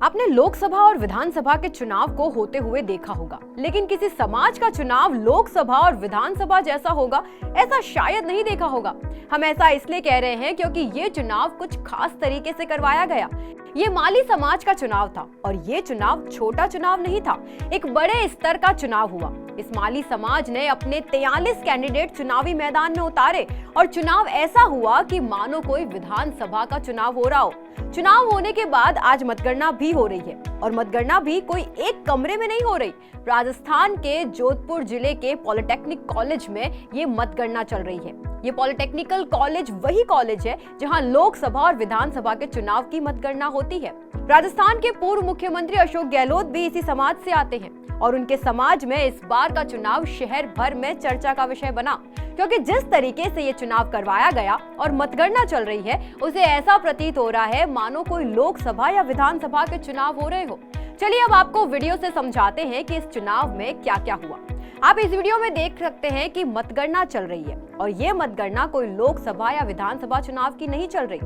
आपने लोकसभा और विधानसभा के चुनाव को होते हुए देखा होगा, लेकिन किसी समाज का चुनाव लोकसभा और विधानसभा जैसा होगा ऐसा शायद नहीं देखा होगा। हम ऐसा इसलिए कह रहे हैं क्योंकि ये चुनाव कुछ खास तरीके से करवाया गया। ये माली समाज का चुनाव था और ये चुनाव छोटा चुनाव नहीं था, एक बड़े स्तर का चुनाव हुआ। इस माली समाज ने अपने 43 कैंडिडेट चुनावी मैदान में उतारे और चुनाव ऐसा हुआ कि मानो कोई विधानसभा का चुनाव हो रहा हो। चुनाव होने के बाद आज मतगणना भी हो रही है और मतगणना भी कोई एक कमरे में नहीं हो रही। राजस्थान के जोधपुर जिले के पॉलिटेक्निक कॉलेज में ये मतगणना चल रही है। ये पॉलिटेक्निकल कॉलेज वही कॉलेज है जहां लोकसभा और विधानसभा के चुनाव की मतगणना होती है। राजस्थान के पूर्व मुख्यमंत्री अशोक गहलोत भी इसी समाज से आते हैं और उनके समाज में इस बार का चुनाव शहर भर में चर्चा का विषय बना, क्योंकि जिस तरीके से ये चुनाव करवाया गया और मतगणना चल रही है उसे ऐसा प्रतीत हो रहा है मानो कोई लोकसभा या विधानसभा के चुनाव हो रहे हो। चलिए अब आपको वीडियो से समझाते हैं कि इस चुनाव में क्या क्या हुआ। आप इस वीडियो में देख सकते हैं कि मतगणना चल रही है और ये मतगणना कोई लोकसभा या विधानसभा चुनाव की नहीं चल रही।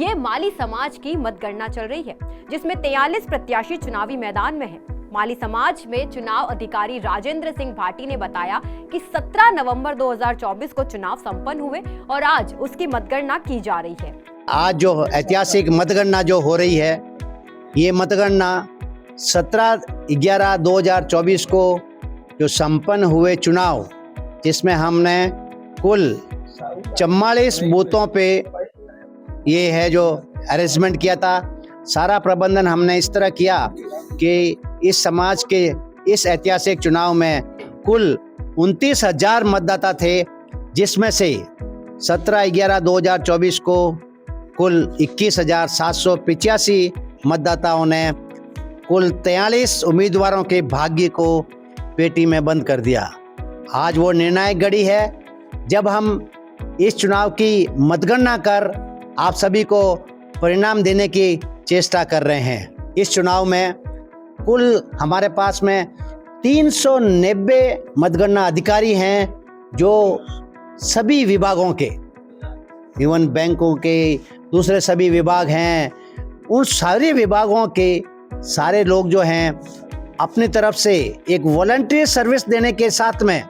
ये माली समाज की मतगणना चल रही है जिसमें 43 प्रत्याशी चुनावी मैदान में हैं। माली समाज में चुनाव अधिकारी राजेंद्र सिंह भाटी ने बताया कि 17 नवंबर 2024 को चुनाव संपन्न हुए और आज उसकी मतगणना की जा रही है। आज जो ऐतिहासिक मतगणना जो हो रही है, ये मतगणना 17/11/2024 को जो संपन्न हुए चुनाव, जिसमें हमने कुल 44 बूथों पे ये है जो अरेंजमेंट किया था। सारा प्रबंधन हमने इस तरह किया कि इस समाज के इस ऐतिहासिक चुनाव में कुल 29,000 मतदाता थे, जिसमें से 17/11/2024 को कुल 21,785 मतदाताओं ने कुल 43 उम्मीदवारों के भाग्य को पेटी में बंद कर दिया। आज वो निर्णायक घड़ी है जब हम इस चुनाव की मतगणना कर आप सभी को परिणाम देने की चेष्टा कर रहे हैं। इस चुनाव में कुल हमारे पास में 390 मतगणना अधिकारी हैं जो सभी विभागों के, इवन बैंकों के दूसरे सभी विभाग हैं, उन सारे विभागों के सारे लोग जो हैं अपनी तरफ से एक वॉलंटियर सर्विस देने के साथ में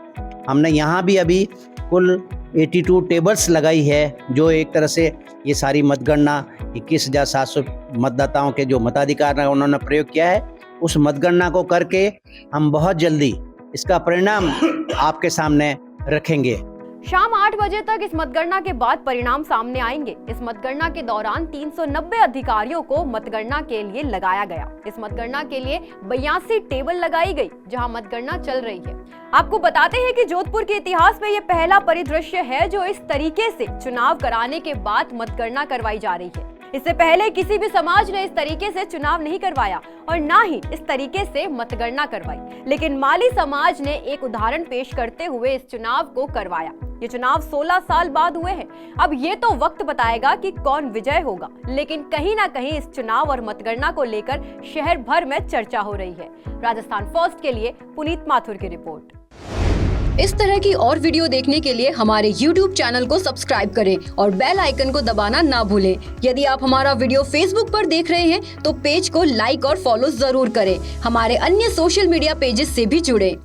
हमने यहाँ भी अभी कुल 82 टेबल्स लगाई है, जो एक तरह से ये सारी मतगणना 21,700 मतदाताओं के जो मताधिकार है उन्होंने प्रयोग किया है। उस मतगणना को करके हम बहुत जल्दी इसका परिणाम आपके सामने रखेंगे। शाम 8 बजे तक इस मतगणना के बाद परिणाम सामने आएंगे। इस मतगणना के दौरान 390 अधिकारियों को मतगणना के लिए लगाया गया। इस मतगणना के लिए 82 टेबल लगाई गई जहां मतगणना चल रही है। आपको बताते हैं कि जोधपुर के इतिहास में यह पहला परिदृश्य है जो इस तरीके से चुनाव कराने के बाद मतगणना करवाई जा रही है। इससे पहले किसी भी समाज ने इस तरीके से चुनाव नहीं करवाया और ना ही इस तरीके से मतगणना करवाई, लेकिन माली समाज ने एक उदाहरण पेश करते हुए इस चुनाव को करवाया। ये चुनाव 16 साल बाद हुए हैं। अब ये तो वक्त बताएगा कि कौन विजय होगा, लेकिन कहीं ना कहीं इस चुनाव और मतगणना को लेकर शहर भर में चर्चा हो रही है। राजस्थान फर्स्ट के लिए पुनीत माथुर की रिपोर्ट। इस तरह की और वीडियो देखने के लिए हमारे YouTube चैनल को सब्सक्राइब करें और बेल आइकन को दबाना ना भूलें। यदि आप हमारा वीडियो Facebook पर देख रहे हैं तो पेज को लाइक और फॉलो जरूर करें। हमारे अन्य सोशल मीडिया पेजेस से भी जुड़ें।